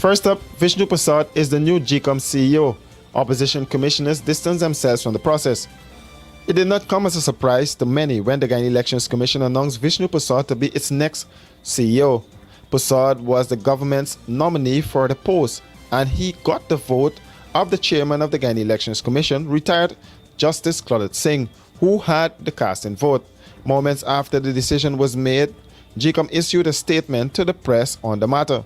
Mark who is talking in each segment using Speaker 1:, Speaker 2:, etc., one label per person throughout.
Speaker 1: First up, Vishnu Prasad is the new GCOM CEO. Opposition commissioners distanced themselves from the process. It did not come as a surprise to many when the Guyana Elections Commission announced Vishnu Prasad to be its next CEO. Prasad was the government's nominee for the post, and he got the vote of the chairman of the Guyana Elections Commission, retired Justice Claudette Singh, who had the casting vote. Moments after the decision was made, GCOM issued a statement to the press on the matter.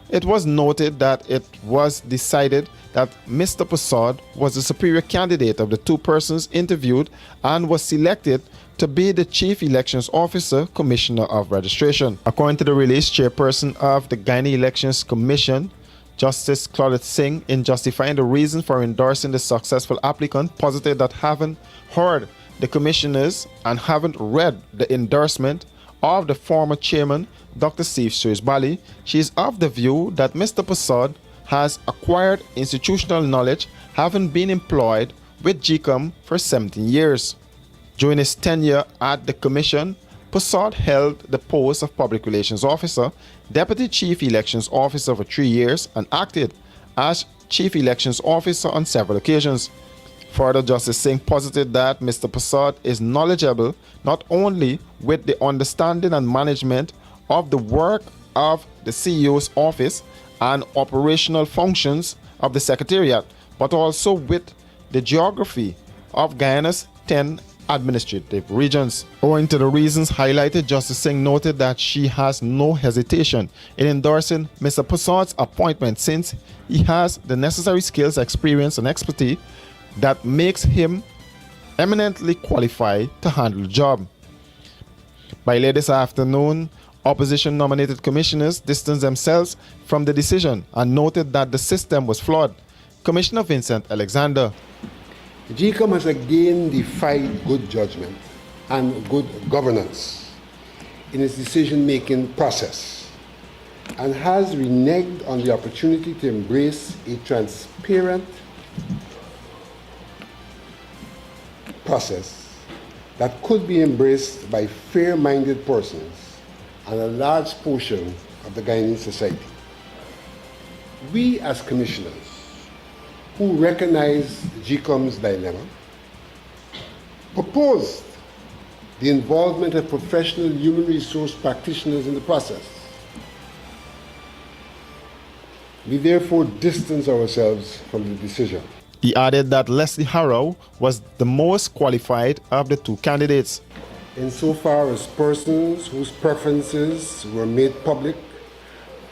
Speaker 1: It was noted that it was decided that Mr. Prasad was the superior candidate of the two persons interviewed and was selected to be the Chief Elections Officer, Commissioner of Registration. According to the release, chairperson of the Guyana Elections Commission, Justice Claudette Singh, in justifying the reason for endorsing the successful applicant, posited that having heard the commissioners and haven't read the endorsement of the former chairman, Dr. Steve Shrewsbury, she is of the view that Mr. Prasad has acquired institutional knowledge, having been employed with GCOM for 17 years. During his tenure at the commission, Prasad held the post of Public Relations Officer, Deputy Chief Elections Officer for 3 years, and acted as Chief Elections Officer on several occasions. Further, Justice Singh posited that Mr. Prasad is knowledgeable not only with the understanding and management of the work of the CEO's office and operational functions of the Secretariat, but also with the geography of Guyana's 10 administrative regions. Owing to the reasons highlighted, Justice Singh noted that she has no hesitation in endorsing Mr. Prasad's appointment since he has the necessary skills, experience, and expertise that makes him eminently qualified to handle the job. By late this afternoon, opposition-nominated commissioners distanced themselves from the decision and noted that the system was flawed. Commissioner Vincent Alexander.
Speaker 2: GCOM has again defied good judgment and good governance in its decision-making process and has reneged on the opportunity to embrace a transparent process that could be embraced by fair-minded persons and a large portion of the Guyanese society. We as commissioners who recognize GCOM's dilemma proposed the involvement of professional human resource practitioners in the process. We therefore distance ourselves from the decision.
Speaker 1: He added that Leslie Harrow was the most qualified of the two candidates.
Speaker 2: Insofar as persons whose preferences were made public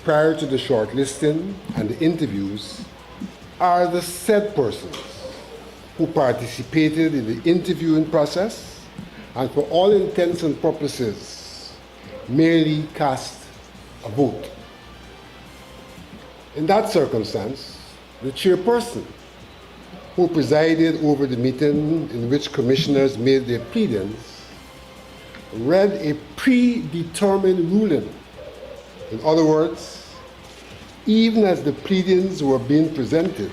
Speaker 2: prior to the shortlisting and the interviews are the said persons who participated in the interviewing process and for all intents and purposes merely cast a vote. In that circumstance, the chairperson who presided over the meeting in which commissioners made their pleadings read a predetermined ruling. In other words, even as the pleadings were being presented,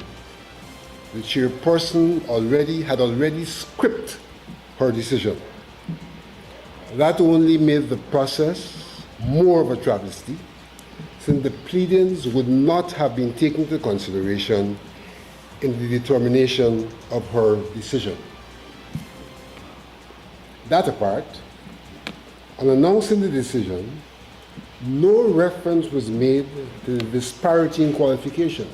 Speaker 2: the chairperson had already scripted her decision. That only made the process more of a travesty, since the pleadings would not have been taken into consideration in the determination of her decision. That apart, on announcing the decision, no reference was made to the disparity in qualifications.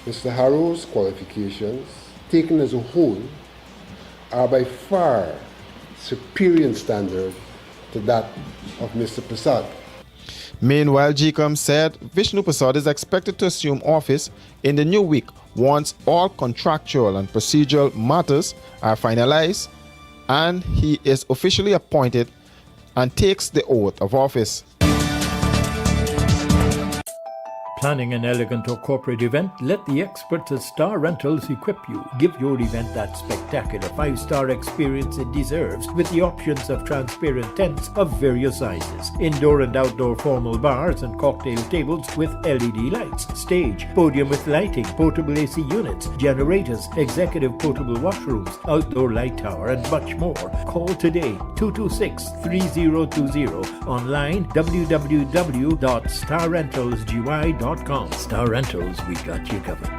Speaker 2: Mr. Harrow's qualifications, taken as a whole, are by far superior in standard to that of Mr. Prasad.
Speaker 1: Meanwhile, GCOM said Vishnu Prasad is expected to assume office in the new week once all contractual and procedural matters are finalized and he is officially appointed and takes the oath of office.
Speaker 3: Planning an elegant or corporate event? Let the experts at Star Rentals equip you. Give your event that spectacular 5-star experience it deserves with the options of transparent tents of various sizes, indoor and outdoor formal bars and cocktail tables with LED lights, stage, podium with lighting, portable AC units, generators, executive portable washrooms, outdoor light tower, and much more. Call today 226-3020. Online www.starrentalsgy.com. StarRentals.com. Star Rentals, we got you covered.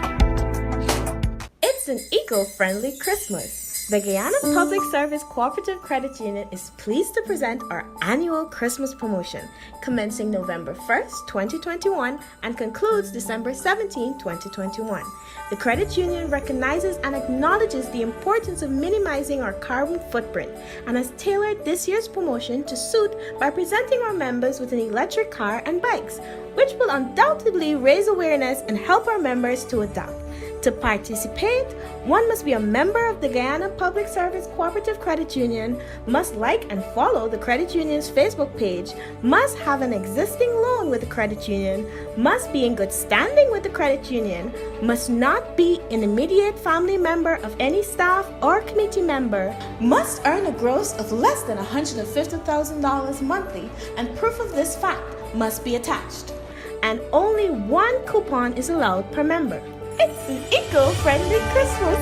Speaker 4: It's an eco-friendly Christmas. The Guyana Public Service Cooperative Credit Union is pleased to present our annual Christmas promotion, commencing November 1st, 2021 and concludes December 17, 2021. The credit union recognizes and acknowledges the importance of minimizing our carbon footprint and has tailored this year's promotion to suit by presenting our members with an electric car and bikes, which will undoubtedly raise awareness and help our members to adopt. To participate, one must be a member of the Guyana Public Service Cooperative Credit Union, must like and follow the credit union's Facebook page, must have an existing loan with the credit union, must be in good standing with the credit union, must not be an immediate family member of any staff or committee member, must earn a gross of less than $150,000 monthly, and proof of this fact must be attached. And only one coupon is allowed per member. It's an eco-friendly Christmas.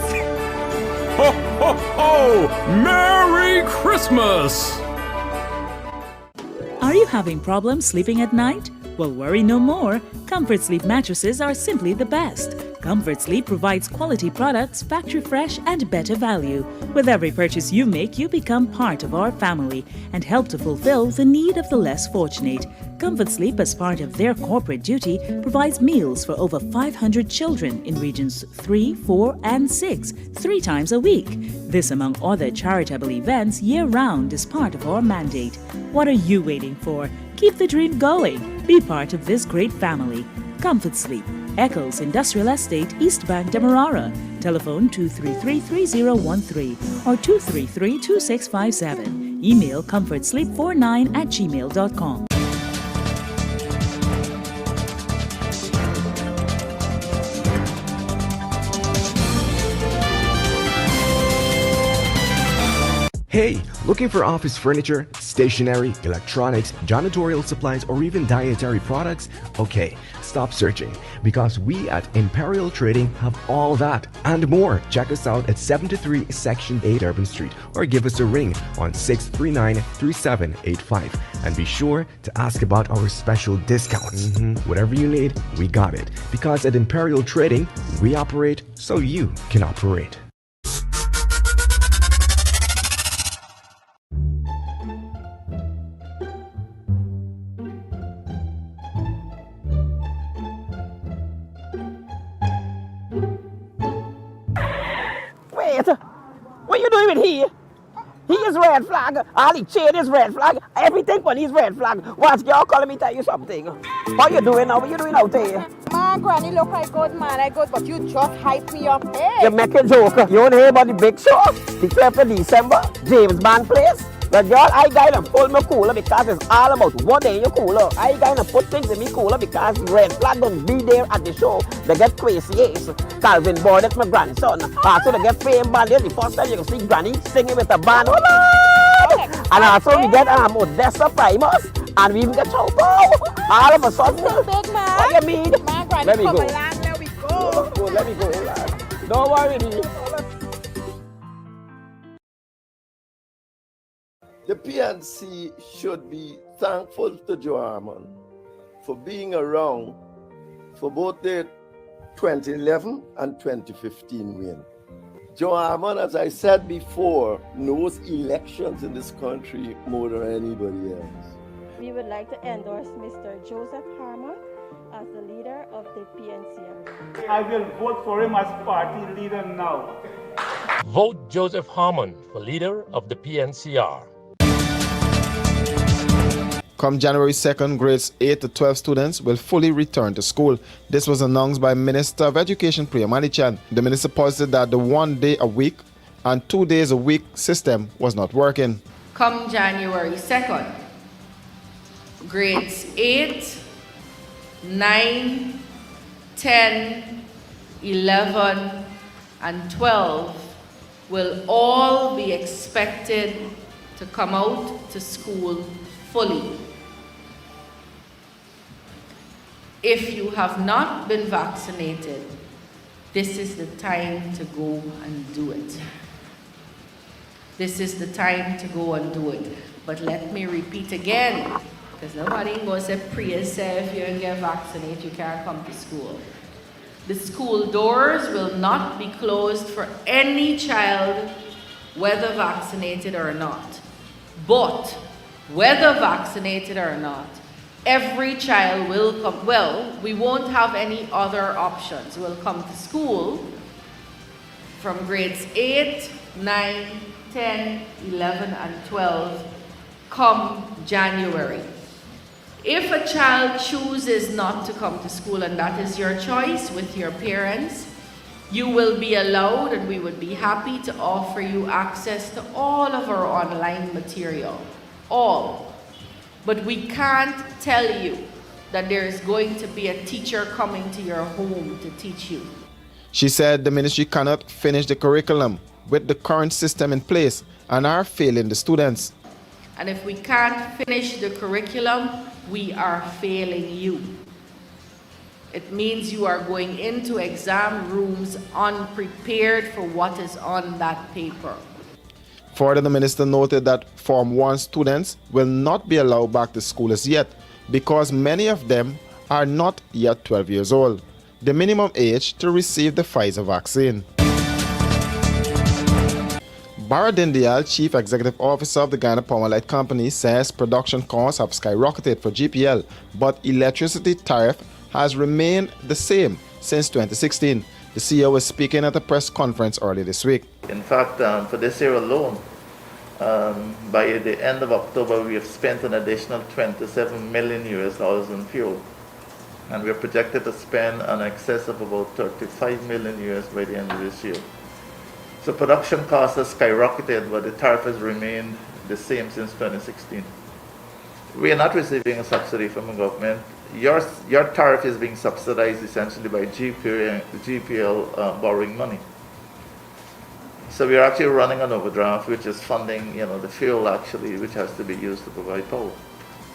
Speaker 5: Ho, ho, ho! Merry Christmas!
Speaker 6: Are you having problems sleeping at night? Well, worry no more. Comfort Sleep mattresses are simply the best. Comfort Sleep provides quality products, factory fresh, and better value. With every purchase you make, you become part of our family and help to fulfill the need of the less fortunate. Comfort Sleep, as part of their corporate duty, provides meals for over 500 children in regions 3, 4, and 6, 3 times a week. This, among other charitable events, year-round is part of our mandate. What are you waiting for? Keep the dream going. Be part of this great family. Comfort Sleep, Eccles Industrial Estate, East Bank, Demerara. Telephone 233-3013 or 233-2657. Email comfortsleep49@gmail.com.
Speaker 7: Hey, looking for office furniture, stationery, electronics, janitorial supplies, or even dietary products? Okay, stop searching, because we at Imperial Trading have all that and more. Check us out at 73 Section 8 Urban Street or give us a ring on 639-3785. And be sure to ask about our special discounts. Whatever you need, we got it. Because at Imperial Trading, we operate so you can operate.
Speaker 8: What you doing with he? He is red flag. All he chain is red flag. Everything for his red flag. Watch, girl, calling me tell you something. What you doing now? What you doing out there?
Speaker 9: Man, Granny, look like good, man. I good, but you just hype me up. Hey.
Speaker 8: You make a joke. You don't hear about the big show? The 12th of December, James Bond place. But girl, I gotta pull my cooler because it's all about what in your cooler. I gotta put things in my cooler because red flag don't be there at the show. They get crazy, yes. Calvin Boy, that's my grandson. Also, they get fame band. The first time you can see Granny singing with a band. And also we get Odessa Primus. And we even get Choco. All of a sudden.
Speaker 9: Big man.
Speaker 8: What you mean?
Speaker 9: Man, Granny,
Speaker 8: let me go.
Speaker 9: Along, there we go.
Speaker 8: Let me go. Don't worry.
Speaker 10: The PNC should be thankful to Joe Harmon for being around for both the 2011 and 2015 win. Joe Harmon, as I said before, knows elections in this country more than anybody else.
Speaker 11: We would like to endorse Mr. Joseph Harmon as the leader of the PNCR.
Speaker 12: I will vote for him as party leader now.
Speaker 13: Vote Joseph Harmon for leader of the PNCR.
Speaker 1: Come January 2nd, grades 8 to 12 students will fully return to school. This was announced by Minister of Education Priya Manichan. The minister posited that the 1 day a week and 2 days a week system was not working.
Speaker 14: Come January 2nd, grades 8, 9, 10, 11, and 12 will all be expected to come out to school fully. If you have not been vaccinated, this is the time to go and do it. This is the time to go and do it. But let me repeat again, Because nobody goes to pray say if you don't get vaccinated, you can't come to school. The school doors will not be closed for any child, whether vaccinated or not. But whether vaccinated or not, every child will come. Well, we won't have any other options. We'll come to school from grades 8, 9, 10, 11, and 12 come January. If a child chooses not to come to school, and that is your choice with your parents, you will be allowed, and we would be happy to offer you access to all of our online material. All. But we can't tell you that there is going to be a teacher coming to your home to teach you.
Speaker 1: She said the ministry cannot finish the curriculum with the current system in place and are failing the students.
Speaker 14: And if we can't finish the curriculum, we are failing you. It means you are going into exam rooms unprepared for what is on that paper.
Speaker 1: Further, the minister noted that Form 1 students will not be allowed back to school as yet because many of them are not yet 12 years old, the minimum age to receive the Pfizer vaccine. Baradindial, Chief Executive Officer of the Ghana Power Light Company, says production costs have skyrocketed for GPL, but electricity tariff has remained the same since 2016. The CEO was speaking at a press conference earlier this week.
Speaker 15: In fact, for this year alone, by the end of October, we have spent an additional $27 million in fuel. And we're projected to spend an excess of about $35 million by the end of this year. So production costs have skyrocketed, but the tariff has remained the same since 2016. We are not receiving a subsidy from the government. Your tariff is being subsidized essentially by GPL borrowing money. So we are actually running an overdraft, which is funding, the fuel actually, which has to be used to provide power.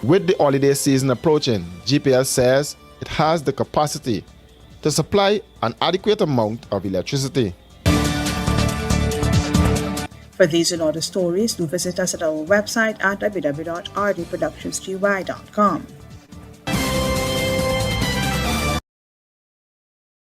Speaker 1: With the holiday season approaching, GPL says it has the capacity to supply an adequate amount of electricity.
Speaker 16: For these and other stories, do visit us at our website at www.rdproductionsgy.com.